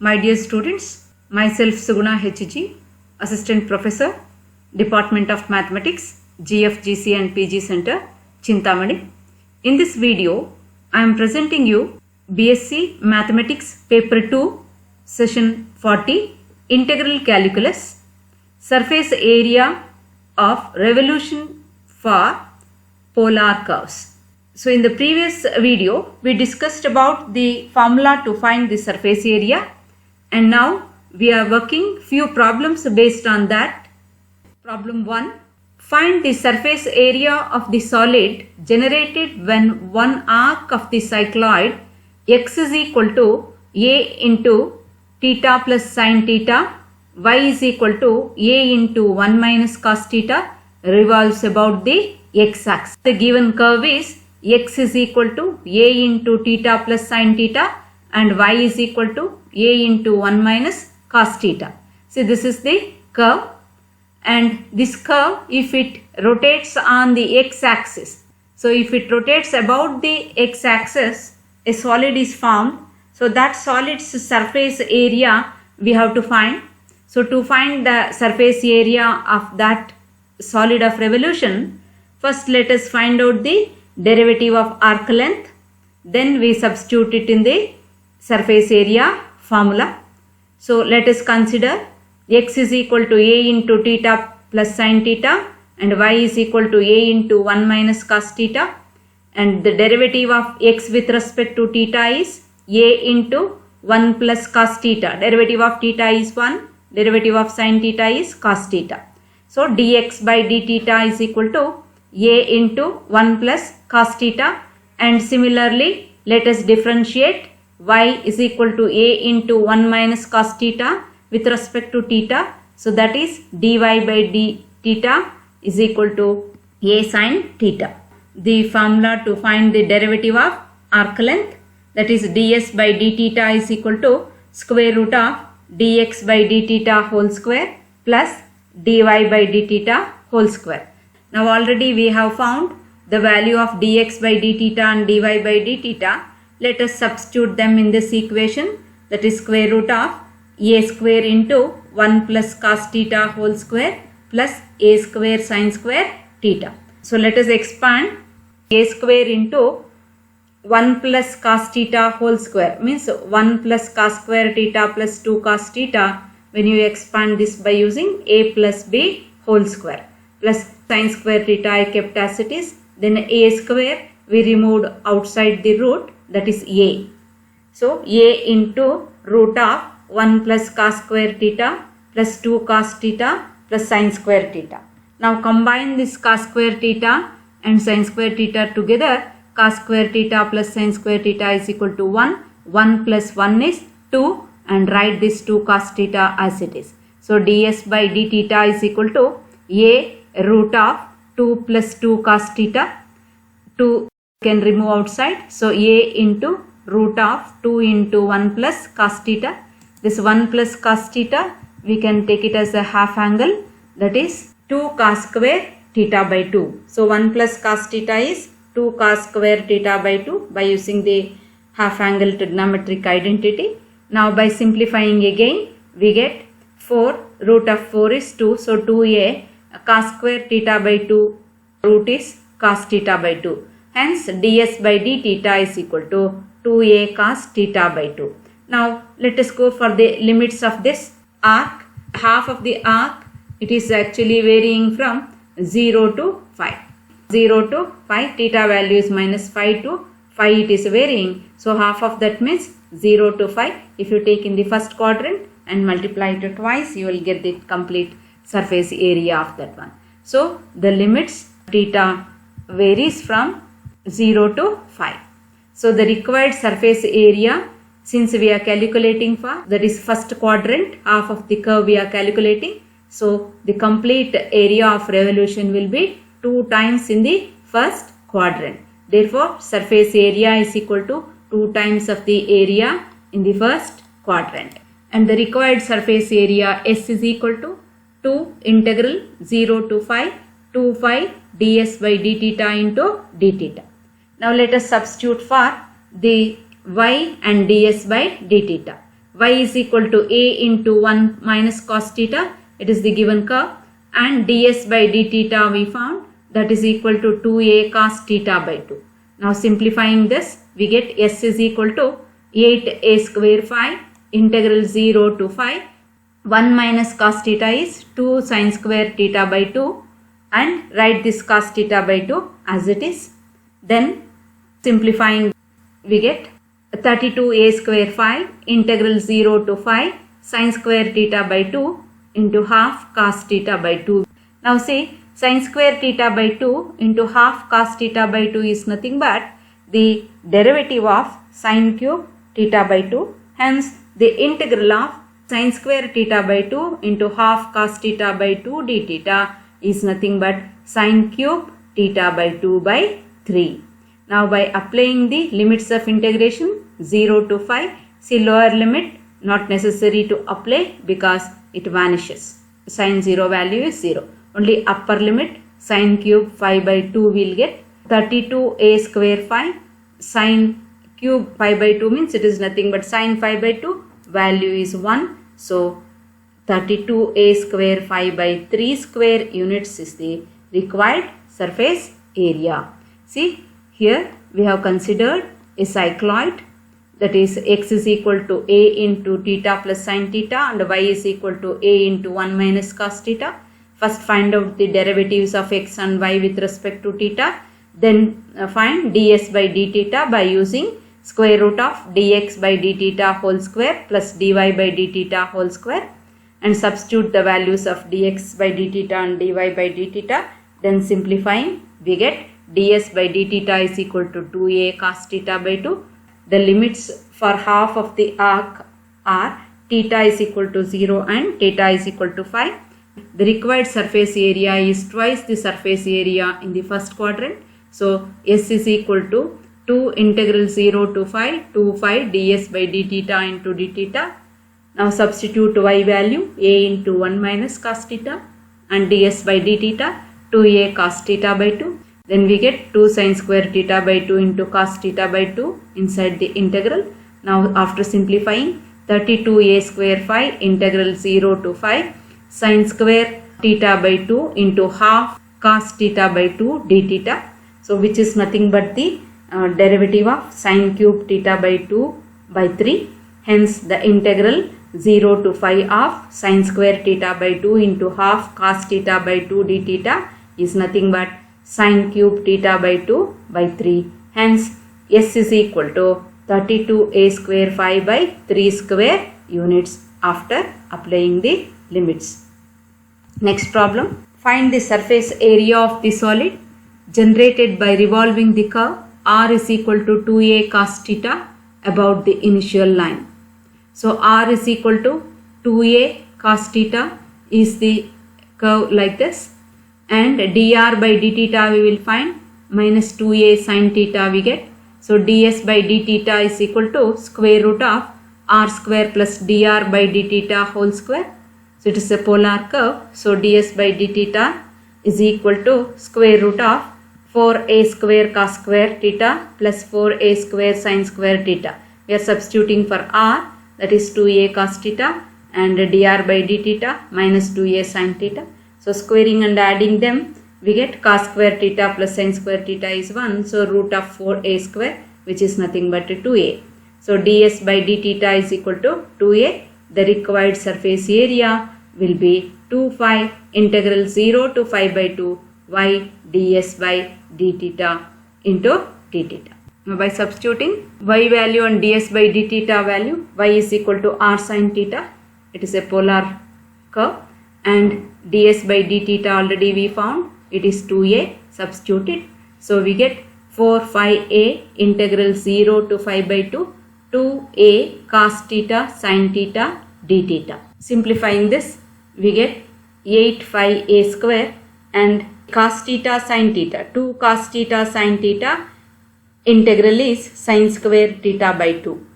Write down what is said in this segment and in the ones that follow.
My dear students, myself Suguna HG, Assistant Professor, Department of Mathematics, GFGC and PG Center, Chintamani. In this video, I am presenting you BSc Mathematics Paper 2, Session 40, Integral Calculus, Surface Area of Revolution for Polar Curves. So in the previous video, we discussed about the formula to find the surface area, and now we are working few problems based on that. Problem 1. Find the surface area of the solid generated when one arc of the cycloid x is equal to a into theta plus sin theta, y is equal to a into 1 minus cos theta revolves about the x-axis. The given curve is x is equal to a into theta plus sin theta and y is equal to a into 1 minus cos theta. See, this is the curve, and this curve, if it rotates on the x-axis, so if it rotates about the x-axis, a solid is formed. So that solid's surface area we have to find. So to find the surface area of that solid of revolution, first let us find out the derivative of arc length, then we substitute it in the surface area formula. So let us consider x is equal to a into theta plus sin theta and y is equal to a into 1 minus cos theta, and the derivative of x with respect to theta is a into 1 plus cos theta. Derivative of theta is 1, derivative of sin theta is cos theta. So dx by d theta is equal to a into 1 plus cos theta, and similarly let us differentiate y is equal to a into 1 minus cos theta with respect to theta. So that is dy by d theta is equal to a sin theta. The formula to find the derivative of arc length, that is ds by d theta is equal to square root of dx by d theta whole square plus dy by d theta whole square. Now already we have found the value of dx by d theta and dy by d theta. Let us substitute them in this equation, that is square root of a square into 1 plus cos theta whole square plus a square sin square theta. So let us expand a square into 1 plus cos theta whole square means 1 plus cos square theta plus 2 cos theta when you expand this by using a plus b whole square plus sin square theta I kept as it is, then a square we removed outside the root, that is a. So a into root of 1 plus cos square theta plus 2 cos theta plus sin square theta. Now combine this cos square theta and sin square theta together. Cos square theta plus sin square theta is equal to 1. 1 plus 1 is 2, and write this 2 cos theta as it is. So ds by d theta is equal to a root of 2 plus 2 cos theta. 2 can remove outside. So a into root of 2 into 1 plus cos theta. This 1 plus cos theta we can take it as a half angle, that is 2 cos square theta by 2. So 1 plus cos theta is 2 cos square theta by 2 by using the half angle trigonometric identity. Now by simplifying again we get 4 root of 4 is 2. So 2a cos square theta by 2 root is cos theta by 2. Hence ds by d theta is equal to 2a cos theta by 2. Now let us go for the limits of this arc. Half of the arc, it is actually varying from 0 to 5. 0 to 5, theta value is minus 5 to 5 it is varying. So half of that means 0 to 5. If you take in the first quadrant and multiply it twice, you will get the complete surface area of that one. So the limits theta varies from 0 to 5. So the required surface area, since we are calculating for, that is first quadrant, half of the curve we are calculating. So the complete area of revolution will be 2 times in the first quadrant. Therefore surface area is equal to 2 times of the area in the first quadrant. And the required surface area S is equal to 2 integral 0 to 5 2 5 ds by d theta into d theta. Now let us substitute for the y and ds by d theta. y is equal to a into 1 minus cos theta, it is the given curve, and ds by d theta we found, that is equal to 2a cos theta by 2. Now simplifying this, we get s is equal to 8a square phi integral 0 to phi. 1 minus cos theta is 2 sin square theta by 2, and write this cos theta by 2 as it is. Then simplifying, we get 32a square phi integral 0 to phi sin square theta by 2 into half cos theta by 2. Now see, sin square theta by 2 into half cos theta by 2 is nothing but the derivative of sin cube theta by 2. Hence, the integral of sin square theta by 2 into half cos theta by 2 d theta is nothing but sin cube theta by 2 by 3. Now by applying the limits of integration 0 to 5, see lower limit not necessary to apply because it vanishes. Sin 0 value is 0. Only upper limit sin cube phi by 2 will get 32a square phi. Sin cube phi by 2 means it is nothing but sin phi by 2, value is 1. So 32a square phi by 3 square units is the required surface area. See, here we have considered a cycloid, that is x is equal to a into theta plus sin theta and y is equal to a into 1 minus cos theta. First find out the derivatives of x and y with respect to theta. Then find ds by d theta by using square root of dx by d theta whole square plus dy by d theta whole square, and substitute the values of dx by d theta and dy by d theta. Then simplifying, we get ds by d theta is equal to 2a cos theta by 2. The limits for half of the arc are theta is equal to 0 and theta is equal to 5. The required surface area is twice the surface area in the first quadrant. So s is equal to 2 integral 0 to phi 2 phi ds by d theta into d theta. Now substitute y value a into 1 minus cos theta and ds by d theta 2a cos theta by 2. Then we get 2 sin square theta by 2 into cos theta by 2 inside the integral. Now after simplifying, 32a square phi integral 0 to phi sin square theta by 2 into half cos theta by 2 d theta. So which is nothing but the derivative of sin cube theta by 2 by 3. Hence the integral 0 to phi of sin square theta by 2 into half cos theta by 2 d theta is nothing but sin cube theta by 2 by 3. Hence s is equal to 32a square phi by 3 square units after applying the limits. Next problem. Find the surface area of the solid generated by revolving the curve r is equal to 2a cos theta about the initial line. So r is equal to 2a cos theta is the curve like this, and dr by d theta we will find minus 2a sin theta we get. So ds by d theta is equal to square root of r square plus dr by d theta whole square. So it is a polar curve. So ds by d theta is equal to square root of 4a square cos square theta plus 4a square sin square theta. We are substituting for r, that is 2a cos theta, and dr by d theta minus 2a sin theta. So squaring and adding them, we get cos square theta plus sin square theta is 1. So root of 4a square, which is nothing but 2a. So ds by d theta is equal to 2a. The required surface area will be 2 phi integral 0 to phi by 2 y ds by d theta into d theta. Now by substituting y value and ds by d theta value, y is equal to r sin theta. It is a polar curve, and ds by d theta already we found, it is 2a, substituted. So we get 4 phi a integral 0 to phi by 2 2a cos theta sin theta d theta. Simplifying this, we get 8 phi a square and cos theta sin theta, 2 cos theta sin theta integral is sin square theta by 2.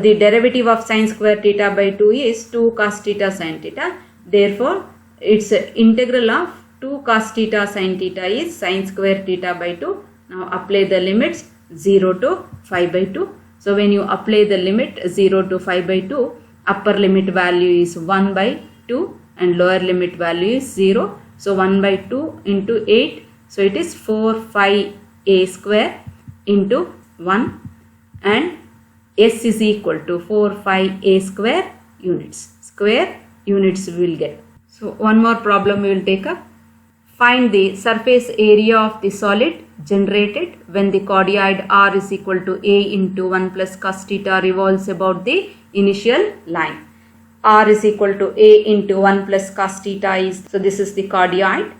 The derivative of sin square theta by 2 is 2 cos theta sin theta. Therefore, its integral of 2 cos theta sin theta is sin square theta by 2. Now apply the limits 0 to phi by 2. So when you apply the limit 0 to phi by 2, upper limit value is 1 by 2 and lower limit value is 0. So 1 by 2 into 8. So it is 4 phi a square into 1 and S is equal to 4 phi a square units. Square units we will get. So one more problem we will take up. Find the surface area of the solid generated when the chordioid R is equal to A into 1 plus cos theta revolves about the initial line. R is equal to A into 1 plus cos theta is, so this is the chordioid,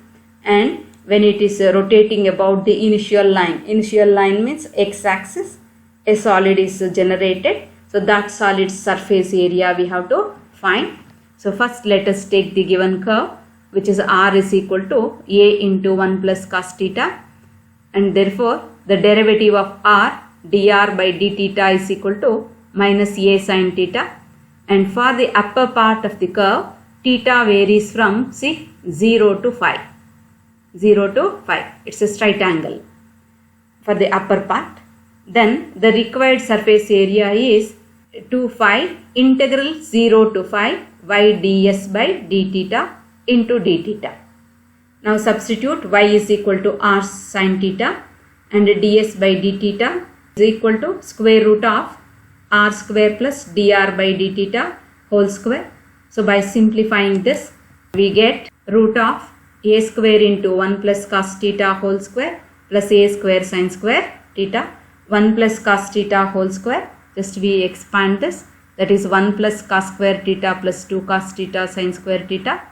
and when it is rotating about the initial line means x-axis, a solid is generated. So that solid surface area we have to find. So first let us take the given curve, which is R is equal to A into 1 plus cos theta, and therefore the derivative of R dr by d theta is equal to minus A sin theta, and for the upper part of the curve theta varies from 0 to 5. 0 to 5. It's a straight angle for the upper part. Then the required surface area is 2 phi integral 0 to 5 y ds by d theta into d theta. Now substitute y is equal to r sin theta and ds by d theta is equal to square root of r square plus dr by d theta whole square. So by simplifying this we get root of a square into 1 plus cos theta whole square plus a square sin square theta, 1 plus cos theta whole square. Just we expand this, that is 1 plus cos square theta plus 2 cos theta sin square theta,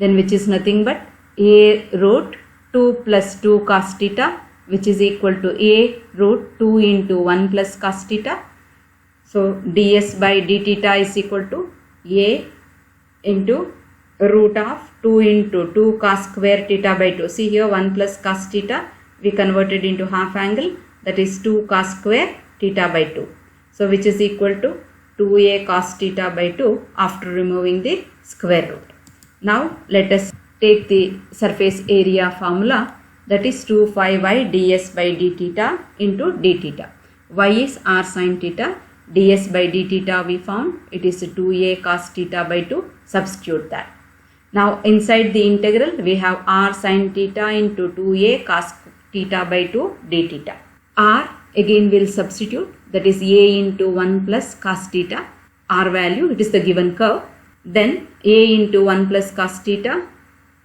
then which is nothing but a root 2 plus 2 cos theta, which is equal to a root 2 into 1 plus cos theta. So ds by d theta is equal to a into root of 2 into 2 cos square theta by 2. See here 1 plus cos theta we converted into half angle, that is 2 cos square theta by 2. So which is equal to 2a cos theta by 2 after removing the square root. Now let us take the surface area formula, that is 2 phi y ds by d theta into d theta. Y is r sin theta, ds by d theta we found, it is 2a cos theta by 2. Substitute that. Now inside the integral we have r sin theta into 2a cos theta by 2 d theta. R again will substitute, that is a into 1 plus cos theta, r value, it is the given curve. Then a into 1 plus cos theta,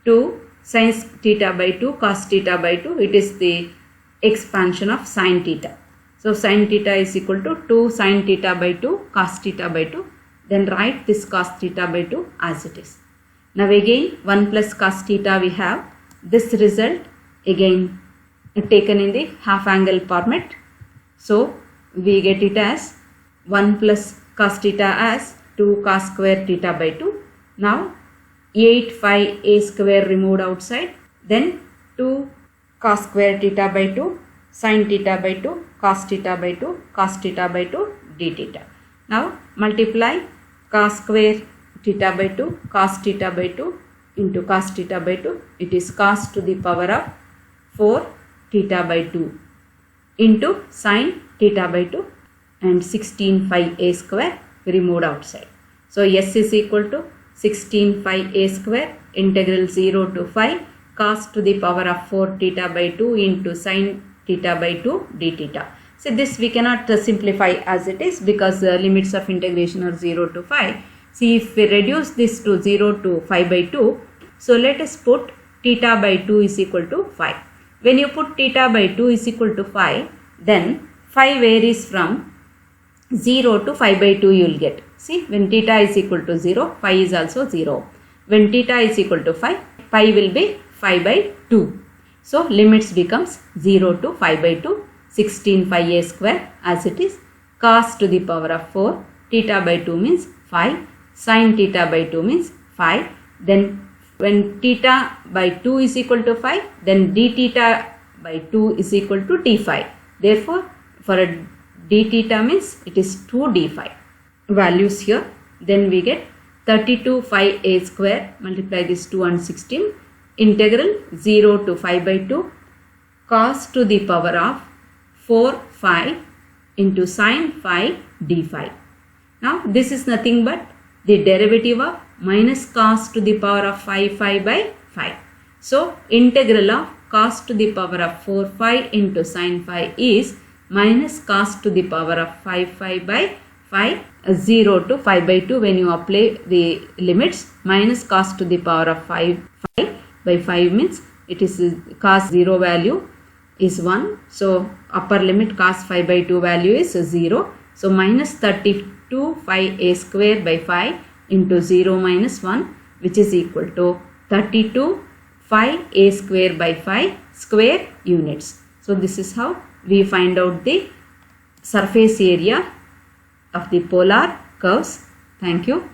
2 sin theta by 2 cos theta by 2, it is the expansion of sin theta. So sin theta is equal to 2 sin theta by 2 cos theta by 2. Then write this cos theta by 2 as it is. Now again 1 plus cos theta we have. This result again taken in the half angle format. So we get it as 1 plus cos theta as 2 cos square theta by 2. Now 8 phi a square removed outside. Then 2 cos square theta by 2 sin theta by 2 cos theta by 2 cos theta by 2 d theta. Now multiply cos square theta by 2 cos theta by 2 into cos theta by 2. It is cos to the power of 4 theta by 2 into sin theta by 2 and 16 phi a square removed outside. So S is equal to 16 phi a square integral 0 to phi cos to the power of 4 theta by 2 into sin theta by 2 d theta. So this we cannot simplify as it is because the limits of integration are 0 to 5. See, if we reduce this to 0 to 5 by 2, so let us put theta by 2 is equal to 5. When you put theta by 2 is equal to 5, then phi varies from 0 to 5 by 2 you will get. See, when theta is equal to 0, phi is also 0. When theta is equal to 5, pi will be 5 by 2. So limits becomes 0 to 5 by 2, 16 phi a square as it is, cos to the power of 4, theta by 2 means 5, sin theta by 2 means 5. Then when theta by 2 is equal to 5, then d theta by 2 is equal to d phi. Therefore, for a d theta means it is 2 d phi. Values here. Then we get 32 phi a square, multiply this 2 and 16, integral 0 to 5 by 2 cos to the power of 4 phi into sin phi d phi. Now this is nothing but the derivative of minus cos to the power of 5 phi by 5. So integral of cos to the power of 4 phi into sin phi is minus cos to the power of 5 phi by 5, 0 to 5 by 2 when you apply the limits. Minus cos to the power of 5 phi by 5 means it is cos 0 value is 1. So upper limit cos 5 by 2 value is 0. So minus 32 phi a square by 5 into 0 minus 1, which is equal to 32 phi a square by 5 square units. So this is how we find out the surface area of the polar curves. Thank you.